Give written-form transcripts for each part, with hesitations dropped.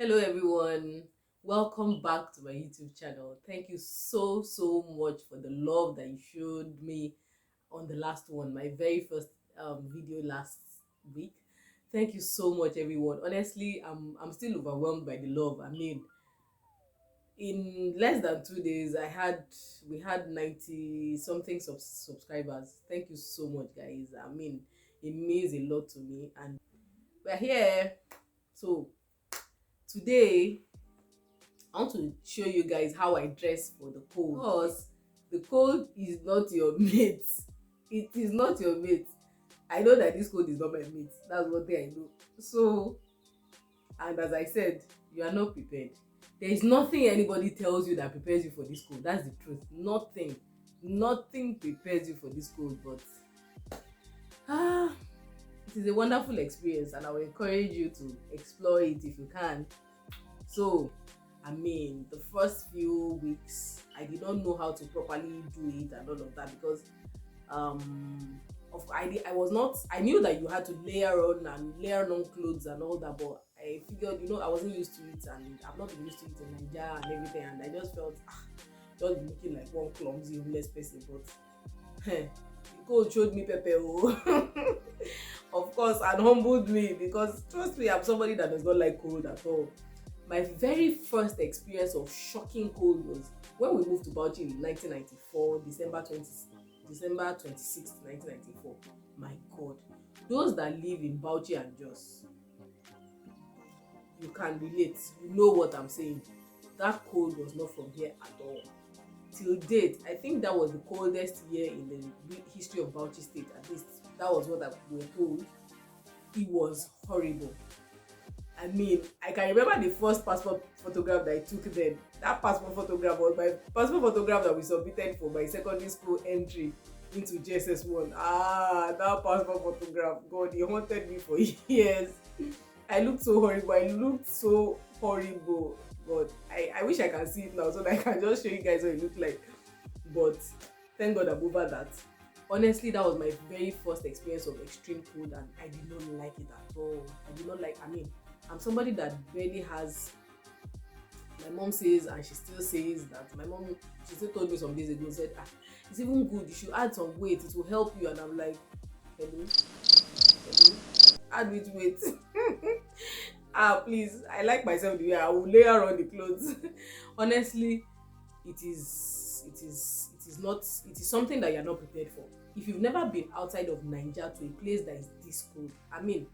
Hello everyone, welcome back to my YouTube channel. Thank you so much for the love that you showed me on the last one, my very first video last week. Thank you so much everyone. Honestly, I'm still overwhelmed by the love. I mean, in less than 2 days we had 90 something subscribers. Thank you so much guys. I mean, it means a lot to me and we're here. So today I want to show you guys how I dress for the cold, because the cold is not your mate. It is not your mate. I know that this cold is not my mate. That's one thing I know. So, and as I said, you are not prepared. There is nothing anybody tells you that prepares you for this cold. That's the truth. Nothing prepares you for this cold. But ah, it is a wonderful experience, and I will encourage you to explore it if you can. So, I mean, the first few weeks, I did not know how to properly do it and all of that because, I was not. I knew that you had to layer on clothes and all that, but I figured, I wasn't used to it, and I've not been used to it in Naija and everything, and I just felt just looking like one clumsy homeless person. But the coach showed me Pepe, oh. Of course, and humbled me because trust me, I'm somebody that does not like cold at all. My very first experience of shocking cold was when we moved to Bauchi in 1994, December 26th, 1994. My God, those that live in Bauchi and Jos, you can relate. You know what I'm saying. That cold was not from here at all. Till date, I think that was the coldest year in the history of Bauchi State. At least that was what we were told. It was horrible. I mean, I can remember the first passport photograph that I took then. That passport photograph was my passport photograph that we submitted for my secondary school entry into JSS1. That passport photograph, God, it haunted me for years. I looked so horrible. God, I wish I can see it now so that I can just show you guys what it looked like. But thank God I'm over that. Honestly, that was my very first experience of extreme cold, and I did not like it at all. I'm somebody that barely has. My mom says, and she still says that she still told me some days ago, said, it's even good, you should add some weight, it will help you. And I'm like, hello, add which weight? Please, I like myself the way I will layer on the clothes. Honestly, it is something that you're not prepared for. If you've never been outside of Naija to a place that is this cold, I mean,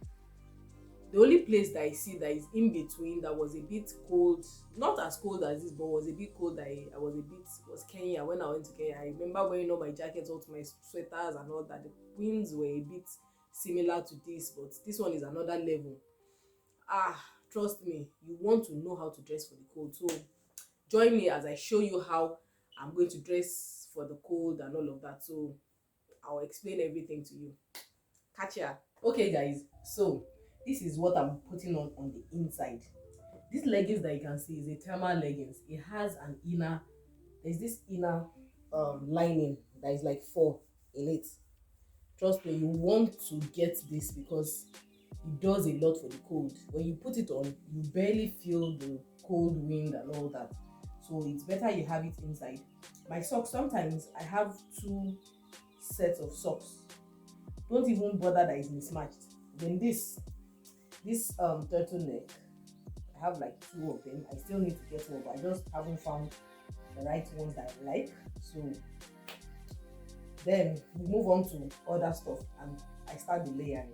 the only place that I see that is in between that was a bit cold, not as cold as this, but was a bit cold, was Kenya. When I went to Kenya, I remember wearing all my jackets, all my sweaters and all that. The winds were a bit similar to this, but this one is another level. Trust me, you want to know how to dress for the cold. So join me as I show you how I'm going to dress for the cold and all of that. So I'll explain everything to you. Catch ya. Okay guys, so this is what I'm putting on the inside. This leggings that you can see is a thermal leggings. It has there's this inner lining that is like 4 in it. Trust me, you want to get this because it does a lot for the cold. When you put it on, you barely feel the cold wind and all that. So it's better you have it inside. My socks, sometimes I have 2 sets of socks. Don't even bother that it's mismatched. Then this turtleneck, I have like 2 of them. I still need to get more, but I just haven't found the right ones that I like. So then we move on to other stuff and I start the layering.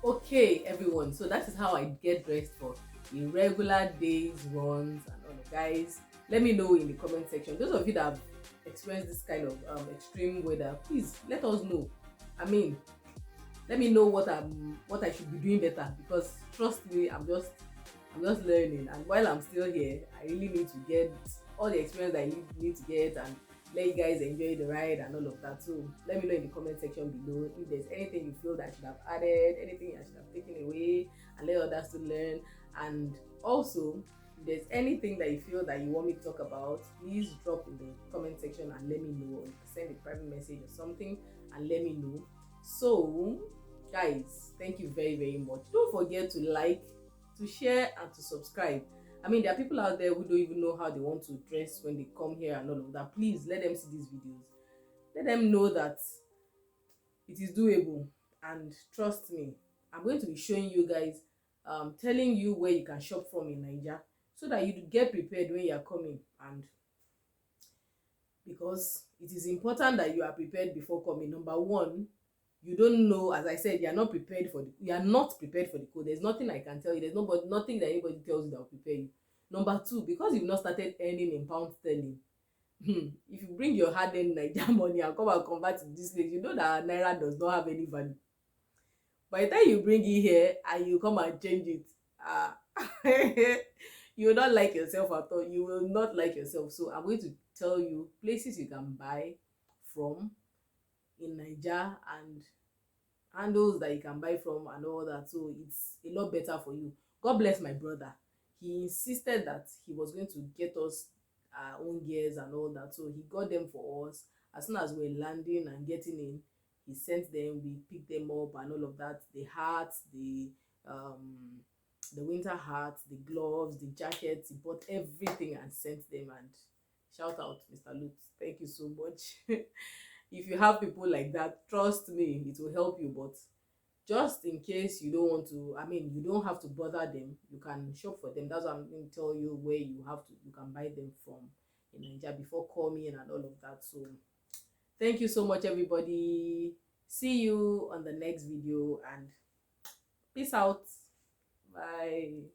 Okay, everyone, so that is how I get dressed for irregular days, runs, and all of guys. Let me know in the comment section. Those of you that have experienced this kind of extreme weather, please let us know. I mean, let me know what I should be doing better, because trust me, I'm just learning, and while I'm still here, I really need to get all the experience that I need to get, and let you guys enjoy the ride and all of that. So let me know in the comment section below if there's anything you feel that I should have added, anything I should have taken away, and let others to learn. And also, if there's anything that you feel that you want me to talk about, please drop in the comment section and let me know, or send a private message or something and let me know. So guys, thank you very very much. Don't forget to like, to share, and to subscribe. I mean, there are people out there who don't even know how they want to dress when they come here and all of that. Please let them see these videos, let them know that it is doable. And trust me, I'm going to be showing you guys, telling you where you can shop from in Naija, so that you get prepared when you are coming. And because it is important that you are prepared before coming. Number one, you don't know, as I said, you are not prepared for the cold. There's nothing I can tell you, there's nobody, nothing that anybody tells you that will prepare you. Number two, because you've not started earning in pound sterling, if you bring your hard-earned Naija money and come and convert to this place, you know that naira does not have any value. By the time you bring it here and you come and change it, ah, you will not like yourself at all. You will not like yourself. So I'm going to tell you places you can buy from in Naija, and handles that you can buy from and all that. So it's a lot better for you. God bless my brother. He insisted that he was going to get us our own gears and all that. So he got them for us. As soon as we're landing and getting in, he sent them, we picked them up and all of that. The hats, the winter hats, the gloves, the jackets, he bought everything and sent them. And shout out Mr. Lutz, thank you so much. If you have people like that, trust me, it will help you. But just in case you don't want to, I mean, you don't have to bother them, you can shop for them. That's what I'm going to tell you, where you can buy them from in Naija before coming and all of that. So thank you so much, everybody. See you on the next video, and peace out. Bye.